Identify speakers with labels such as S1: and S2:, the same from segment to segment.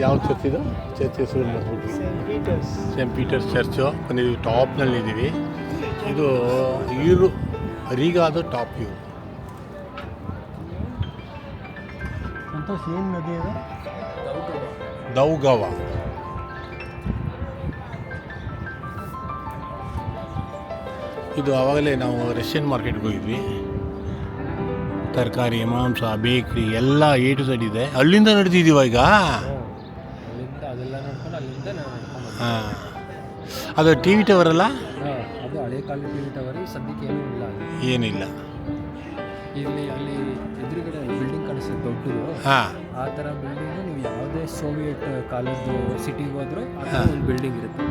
S1: ಯಾವ ಚರ್ಚ್ ಇದು? ಚರ್ಚ್ ಹೆಸರು ಮಾಡ್ಬಿಟ್ವಿ. ಸೇಂಟ್ ಪೀಟರ್ಸ್ ಚರ್ಚು ಬಂದಿದ್ದೀವಿ. ಟಾಪ್ನಲ್ಲಿದ್ದೀವಿ. ಇದು ರೀಗಾದ ಟಾಪ್ ವ್ಯೂ. ಸಂತೋಷ್, ಏನು ನದಿ ಅದು? ದೌಗವ. ಇದು ಆವಾಗಲೇ ನಾವು ರಷ್ಯನ್ ಮಾರ್ಕೆಟ್ಗೆ ಹೋಗಿದ್ವಿ. ತರಕಾರಿ, ಮಾಂಸ, ಬೇಕ್ರಿ ಎಲ್ಲ A to Z ಇದೆ. ಅಲ್ಲಿಂದ ನಡೆದಿದ್ದೀವ ಈಗ. ಹಾಂ, ಅದು ಟಿ ವಿ ಟವರ್ ಅಲ್ಲ?
S2: ಅದು ಹಳೆ ಕಾಲದ ಟಿ ವಿ ಟವರ್. ಸದ್ಯಕ್ಕೆ ಏನೂ ಇಲ್ಲ,
S1: ಏನಿಲ್ಲ.
S2: ಇಲ್ಲಿ ಅಲ್ಲಿ ಎದುರುಗಡೆ ಬಿಲ್ಡಿಂಗ್ ಕಾಣಿಸ್ತದೆ ದೊಡ್ಡದು.
S1: ಹಾಂ,
S2: ಆ ಥರ ಬಿಲ್ಡಿಂಗು ನೀವು ಯಾವುದೇ ಸೋವಿಯೆಟ್ ಕಾಲದ್ದು ಸಿಟಿಗೆ ಹೋದರೂ ಒಂದು ಬಿಲ್ಡಿಂಗ್ ಇರುತ್ತೆ.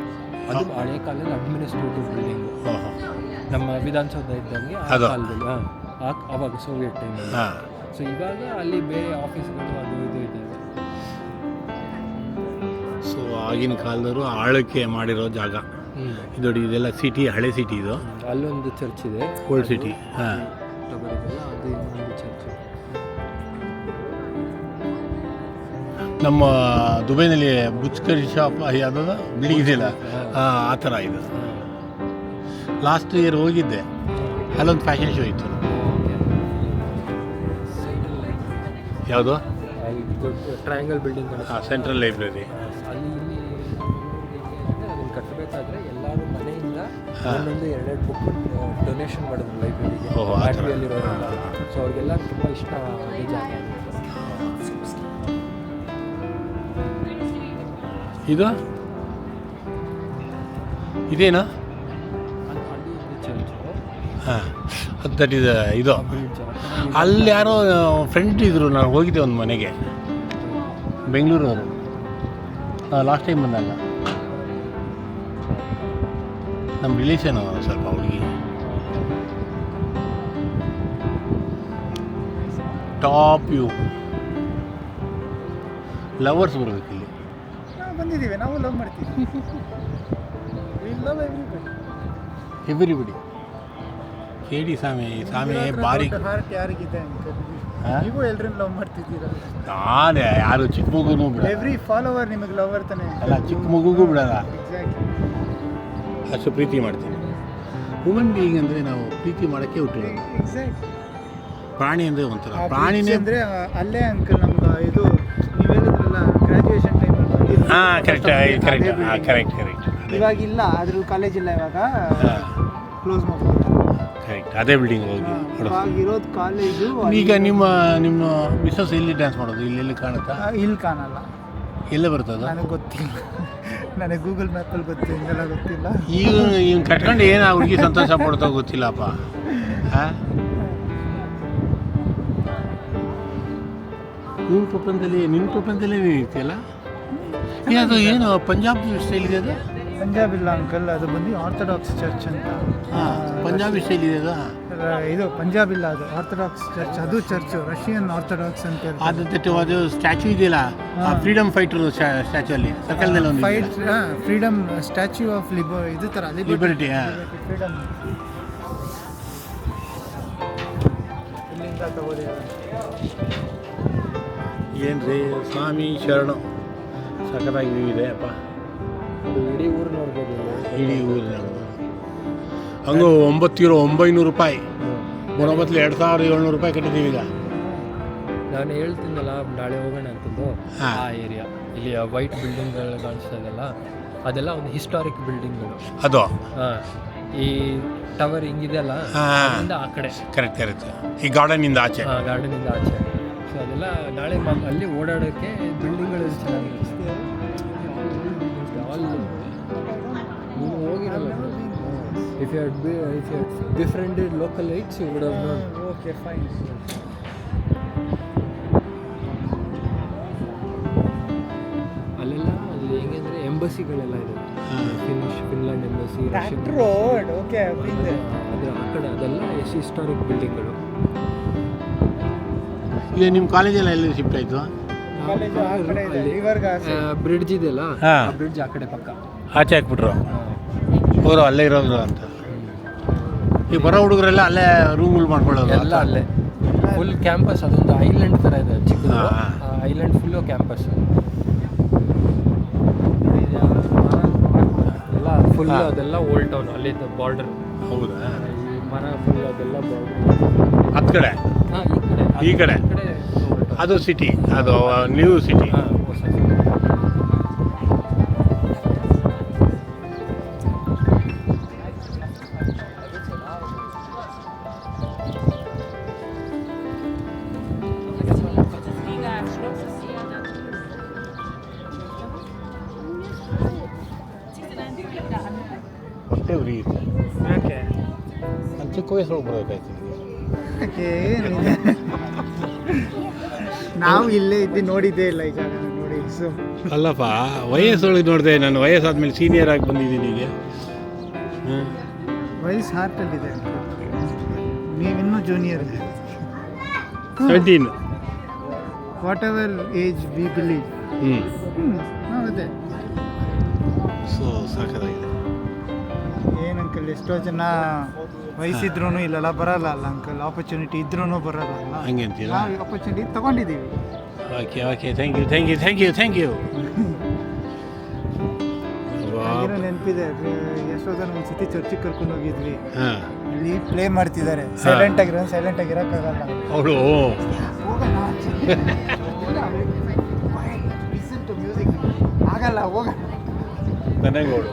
S2: ಅದು ಹಳೆ ಕಾಲದ ಅಡ್ಮಿನಿಸ್ಟ್ರೇಟಿವ್ ಬಿಲ್ಡಿಂಗು. ನಮ್ಮ ವಿಧಾನಸೌಧ ಇದ್ದಂಗೆ ಆ ಕಾಲದಲ್ಲಿ. ಆವಾಗ ಸೋವಿಯೆಟ್ ಟೈಮಲ್ಲಿ. ಸೊ ಇವಾಗ ಅಲ್ಲಿ ಬೇರೆ ಆಫೀಸ್ಗಳು ಅದು ಇದು ಇದೆ.
S1: ಸೊ ಆಗಿನ ಕಾಲದವರು ಆಳಕ್ಕೆ ಮಾಡಿರೋ ಜಾಗ ಇದು. ಇದೆಲ್ಲ ಸಿಟಿ, ಹಳೆ ಸಿಟಿ ಇದು.
S2: ಅಲ್ಲೊಂದು ಚರ್ಚ್ ಇದೆ,
S1: ಓಲ್ಡ್ ಸಿಟಿ. ಹಾಂ,
S2: ಅದು ಇನ್ನೊಂದು ಚರ್ಚ್.
S1: ನಮ್ಮ ದುಬೈನಲ್ಲಿ ಬುರ್ಜ್ ಖಲೀಫಾ ಯಾವುದಾದ ಬಿಲ್ಡಿಂಗ್ ಇದೆಯಲ್ಲ, ಆ ಥರ ಇದು. ಲಾಸ್ಟ್ ಇಯರ್ ಹೋಗಿದ್ದೆ, ಅಲ್ಲೊಂದು ಫ್ಯಾಷನ್ ಶೋ ಇತ್ತು. ಯಾವುದು?
S2: Triangle building.
S1: Central library.
S2: ಅಲ್ಲಿ ಇಲ್ಲಿ ಅದನ್ನು ಕಟ್ಟಬೇಕಾದ್ರೆ ಎಲ್ಲರೂ ಮನೆಯಿಂದ ಒಂದೊಂದು 2 ಬುಕ್ ಡೊನೇಷನ್ ಮಾಡಿದ್ರು ಲೈಬ್ರರಿಗೆ. ಮ್ಯಾಟ್ರಿಯಲ್ಲಿರೋರೆಲ್ಲ. ಸೊ ಅವ್ರಿಗೆಲ್ಲ ತುಂಬ ಇಷ್ಟ ಈ ಜಾಗ.
S1: ಇದು ಇದೇನು? ಹಾಂ, ದಟ್ ಇಸ್ ಇದು. ಅಲ್ಲಿ ಯಾರೋ ಫ್ರೆಂಡ್ ಇದ್ದರು, ನಾನು ಹೋಗಿದ್ದೆ ಒಂದು ಮನೆಗೆ, ಬೆಂಗಳೂರವರು. ಲಾಸ್ಟ್ ಟೈಮ್ ಬಂದಾಗ ನಮ್ಮ ರಿಲೇಷನ್ ಸ್ವಲ್ಪ ಹುಡುಗಿ. Top view. ಲವರ್ಸ್ ಬರಬೇಕು ಇಲ್ಲಿ.
S2: ಬಂದಿದ್ದೀವಿ, ನಾವು ಲವ್ ಮಾಡ್ತೀವಿ.
S1: ಎವ್ರಿಬಡಿ. ಕೇಳಿ ಸ್ವಾಮಿ ಬಾರಿ.
S2: ಹಾರ್ಟ್ ಯಾರಿಗಿದೆ? ನೀವು ಎಲ್ಲರನ್ನ ಲವ್ ಮಾಡ್ತಿದ್ದೀರಾ?
S1: ನಾನೇ ಯಾರು ಚಿಕ್ಕ ಮಗುನೂ ಬಿಡ.
S2: ಎವ್ರಿ ಫಾಲೋವರ್ ನಿಮಗೆ ಲವರ್ ತಾನೆ
S1: ಅಲ್ಲ, ಚಿಕ್ಕ ಮಗುಗೂ ಬಿಡಲ್ಲ. ಅಷ್ಟು ಪ್ರೀತಿ ಮಾಡ್ತೀನಿ. ಹ್ಯೂಮನ್ ಬೀಯಿಂಗ್ ಅಂದರೆ ನಾವು ಪ್ರೀತಿ ಮಾಡೋಕ್ಕೆ ಹುಟ್ಟಿರೋದು. ಪ್ರಾಣಿ ಅಂದರೆ ಒಂಥರ ಪ್ರಾಣಿನೇ
S2: ಅಂದರೆ ಅಲ್ಲೇ ಅಂಕಲ್ ನಮ್ಗೆ ಇದು ನೀವು ಹೇಳಿದ್ರಲ್ಲ ಗ್ರ್ಯಾಜುಯೇಷನ್ ಟೈಮಲ್ಲಿ.
S1: ಹಾಂ, ಕರೆಕ್ಟ್.
S2: ಇವಾಗಿಲ್ಲ, ಅದ್ರ ಕಾಲೇಜ್ ಇಲ್ಲ ಇವಾಗ, ಕ್ಲೋಸ್ ಮಾಡ್ತಾರೆ.
S1: ಕರೆಕ್ಟ್, ಅದೇ ಬಿಲ್ಡಿಂಗ್ ಹೋಗಿ
S2: ಇರೋದು ಕಾಲೇಜು.
S1: ಈಗ ನಿಮ್ಮ ಮಿಸ್ಸಸ್ ಎಲ್ಲಿ ಡ್ಯಾನ್ಸ್ ಮಾಡೋದು? ಇಲ್ಲೆಲ್ಲಿ ಕಾಣುತ್ತಾ?
S2: ಇಲ್ಲಿ ಕಾಣಲ್ಲ.
S1: ಎಲ್ಲೇ ಬರ್ತದ?
S2: ನನಗೆ ಗೊತ್ತಿಲ್ಲ. ನನಗೆ ಗೂಗಲ್ ಮ್ಯಾಪಲ್ಲಿ ಗೊತ್ತು, ಹಿಂಗೆಲ್ಲ ಗೊತ್ತಿಲ್ಲ.
S1: ಈಗ ಕಟ್ಕೊಂಡು ಏನು ಹುಡುಗಿ ಸಂತೋಷ ಪಡ್ತೋ ಗೊತ್ತಿಲ್ಲಪ್ಪ. ಹಾಂ, ನಿನ್ನ ಪ್ರಪಂಚದಲ್ಲೇ ಇರ್ತೀಯಲ್ಲ. ಅದು ಏನು ಪಂಜಾಬ್ ಸ್ಟೈಲ್ ಇದೆ ಅದು?
S2: ಪಂಜಾಬ್ ಇಲ್ಲ ಅಂಕಲ್, ಅದು ಬಂದು ಆರ್ಥೋಡಾಕ್ಸ್ ಚರ್ಚ್ ಅಂತ.
S1: ಹಾಂ, ಪಂಜಾಬಿ ಸ್ಟೈಲ್ ಇದೆ ಅದು.
S2: ಇದು ಪಂಜಾಬ್ ಇಲ್ಲ, ಅದು ಆರ್ಥೋಡಾಕ್ಸ್ ಚರ್ಚ್. ಅದು ಚರ್ಚು ರಷ್ಯನ್ ಆರ್ಥೋಡಾಕ್ಸ್ ಅಂತ ಹೇಳ್ತಾರೆ.
S1: ಅದು ಸ್ಟ್ಯಾಚ್ಯೂ ಇದೆಯಲ್ಲ, ಫ್ರೀಡಮ್ ಫೈಟರ್ ಸ್ಟ್ಯಾಚ್ಯೂ ಅಲ್ಲಿ ಸರ್ಕಲ್ನಲ್ಲಿ ಒಂದು
S2: ಫೈಟ್. ಫ್ರೀಡಮ್ ಸ್ಟ್ಯಾಚ್ಯೂ ಆಫ್ ಇದು ಥರ
S1: ಲಿಬರ್ಟಿ.
S2: ಫ್ರೀಡಮ್. ಇಲ್ಲಿಂದ ತಗೋದಿದ್ದಾರೆ.
S1: ಏನು ರೀ ಸ್ವಾಮಿ ಶರಣು, ಸಖತ್ತಾಗಿ ಇದೆ ಅಪ್ಪ.
S2: ಇಡೀ ಊರು ನೋಡ್ಬೋದು.
S1: ಇಡೀ ಊರಿನ ಹಂಗೂ 900 ರೂಪಾಯಿ ಬರೋಬತ್ಲಿ 2700 ರೂಪಾಯಿ ಕಟ್ಟಿದ್ದೀವಿ ಈಗ.
S2: ನಾನು ಹೇಳ್ತೀನಲ್ಲ ನಾಳೆ ಹೋಗೋಣ ಅಂತಂದು. ಆ ಏರಿಯಾ ಇಲ್ಲಿ ವೈಟ್ ಬಿಲ್ಡಿಂಗ್ಗಳು ಕಾಣಿಸ್ತಾ ಇದೆಯಲ್ಲ, ಅದೆಲ್ಲ ಒಂದು ಹಿಸ್ಟಾರಿಕ್ ಬಿಲ್ಡಿಂಗ್ಗಳು.
S1: ಅದು
S2: ಈ ಟವರ್ ಹಿಂಗಿದೆಯಲ್ಲ, ಆ ಕಡೆ
S1: ಕರೆಕ್ಟ್. ಈ ಗಾರ್ಡನಿಂದ ಆಚೆ.
S2: ಗಾರ್ಡನಿಂದ ಆಚೆ. ಸೊ ಅದೆಲ್ಲ ನಾಳೆ ಅಲ್ಲಿ ಓಡಾಡೋಕ್ಕೆ ಬಿಲ್ಡಿಂಗ್ಗಳು ಚೆನ್ನಾಗಿರುತ್ತೆ. ನೀವು ಹೋಗಿರಲ್ಲ. If you had befriended localites, you would have known. Okay, fine. ಅಲ್ಲೆಲ್ಲ ಅಲ್ಲಿ ಹೆಂಗಂದ್ರೆ ಎಂಬಸಿಗಳೆಲ್ಲ ಇದೆ. Finland embassy, Russian road. Okay, ಅದ್ರ ಆ ಕಡೆ ಅದೆಲ್ಲ ಹಿಸ್ಟಾರಿಕ್ ಬಿಲ್ಡಿಂಗ್ಗಳು.
S1: ಈಗ ನಿಮ್ಮ ಕಾಲೇಜೆಲ್ಲ ಎಲ್ಲಿ ಶಿಫ್ಟ್ ಆಯಿತು?
S2: ಬ್ರಿಡ್ಜ್ ಇದೆಯಲ್ಲ, ಆ ಬ್ರಿಡ್ಜ್ ಆ ಕಡೆ ಪಕ್ಕ
S1: ಆಚೆ ಹಾಕ್ಬಿಟ್ರು. ಅವರು ಅಲ್ಲೇ ಇರೋದು ಅಂತ. ಈ ಬರೋ ಹುಡುಗರೆಲ್ಲ ಅಲ್ಲೇ ರೂಮ್ಗಳು ಮಾಡ್ಕೊಳ್ಳೋದು
S2: ಎಲ್ಲ ಅಲ್ಲೇ. ಫುಲ್ ಕ್ಯಾಂಪಸ್, ಅದೊಂದು ಐಲ್ಯಾಂಡ್ ಥರ ಇದೆ ಚಿಕ್ಕದು. Island full campus. ಫುಲ್ ಅದೆಲ್ಲ ಓಲ್ಡ್ ಟೌನ್ ಅಲ್ಲಿಂದ ಬಾರ್ಡರ್.
S1: ಹೌದಾ?
S2: ಈ ಮರ ಫುಲ್ ಅದೆಲ್ಲ ಬಾರ್ಡರ್.
S1: ಹತ್ತು ಕಡೆ
S2: ಹಾಂ ಈ
S1: ಈ
S2: ಕಡೆ
S1: ಕಡೆ
S2: old town.
S1: ಅದು ಸಿಟಿ, ಅದು ನ್ಯೂ ಸಿಟಿ.
S2: ಹಾಂ ಹೊಸ city.
S1: ಹೊಟ್ಟೆ ಉರಿಯುತ್ತೆ.
S2: ಯಾಕೆ?
S1: ನಾನು ಚಿಕ್ಕ ವಯಸ್ಸೊಳಗೆ ಬರಬೇಕಾಯ್ತು.
S3: ನಾವು ಇಲ್ಲೇ ಇದ್ದು ನೋಡಿದ್ದೇ ಇಲ್ಲ ಈ ಜಾಗ ನೋಡಿ. ಸೊ
S1: ಅಲ್ಲಪ್ಪ, ವಯಸ್ಸೊಳಗೆ ನೋಡಿದೆ ನಾನು. ವಯಸ್ಸಾದ್ಮೇಲೆ ಸೀನಿಯರ್ ಆಗಿ ಬಂದಿದ್ದೀನಿ ಈಗ.
S3: ವಯಸ್ಸು ಹಾರ್ಟಲ್ಲಿದೆ, ನೀವಿನ್ನೂ junior.
S1: 17.
S3: What ever age we believe. ಹೌದೇ.
S1: ಸೊ ಸಾಕಾಗಿದೆ.
S3: ಏನು ಅಂಕಲ್, ಎಷ್ಟೋ ಜನ ವಯಸ್ಸಿದ್ರೂ ಇಲ್ಲೆಲ್ಲ ಬರಲ್ಲ ಅಲ್ಲ ಅಂಕಲ್. ಆಪರ್ಚುನಿಟಿ ಇದ್ರೂ ಬರಲ್ಲ ಅಲ್ಲ.
S1: ಹಂಗೆ ಅಂತೀರಾ?
S3: ನಾವು ಆಪರ್ಚುನಿಟಿ ತಗೊಂಡಿದ್ದೀವಿ.
S1: Okay okay, thank you thank you thank you thank you.
S3: ಏನೋ ನೆನಪಿದೆ, ಎಷ್ಟೋ ಜನ ಒಂದು ಸತಿ ಚರ್ಚಿಗೆ ಕರ್ಕೊಂಡು ಹೋಗಿದ್ವಿ.
S1: ಹಾಂ,
S3: ಅಲ್ಲಿ ಪ್ಲೇ ಮಾಡ್ತಿದ್ದಾರೆ. ಸೈಲೆಂಟ್ ಆಗಿರೋಕ್ಕಾಗಲ್ಲ.
S1: ಅವಳು
S3: ಹೋಗೋಣ ಲಿಸನ್ ಟು ಮ್ಯೂಸಿಕ್ ಆಗಲ್ಲ, ಹೋಗೋಣ.
S1: ನನಗೆ ಅವಳು